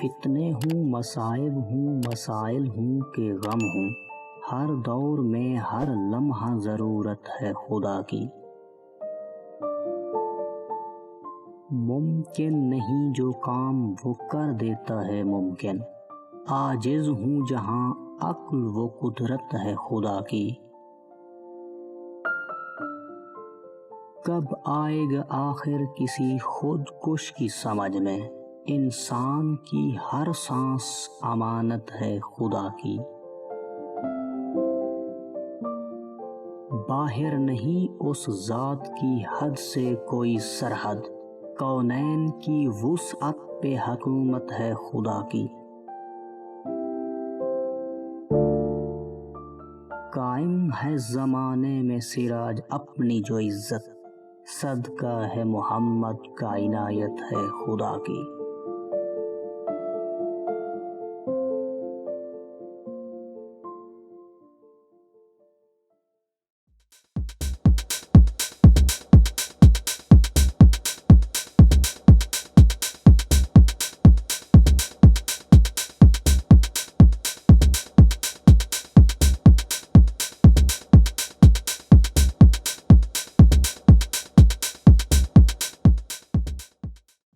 फितने हूँ, मसाइब हूँ, मसाइल हूँ के गम हूँ। हर दौर में हर लम्हा ज़रूरत है खुदा की। मुमकिन नहीं जो काम वो कर देता है मुमकिन। आजिज़ हूँ जहाँ अक्ल वो कुदरत है खुदा की। कब आएगा आखिर किसी खुदकुश की समझ में, इंसान की हर सांस अमानत है खुदा की। बाहर नहीं उस ज़ात की हद से कोई सरहद, कौनैन की वुसअत पे हुकूमत है खुदा की। कायम है ज़माने में सिराज अपनी जो इज़्ज़त, सदका है मोहम्मद का इनायत है खुदा की।